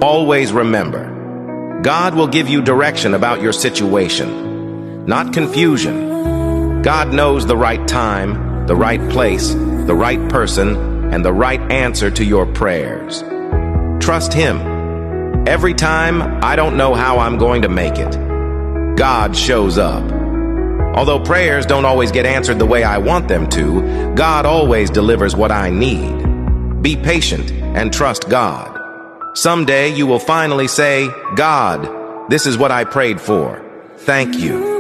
Always remember, God will give you direction about your situation, not confusion. God knows the right time, the right place, the right person, and the right answer to your prayers. Trust Him. Every time, I don't know how I'm going to make it, God shows up. Although prayers don't always get answered the way I want them to, God always delivers what I need. Be patient and trust God. Someday you will finally say, God, this is what I prayed for. Thank you.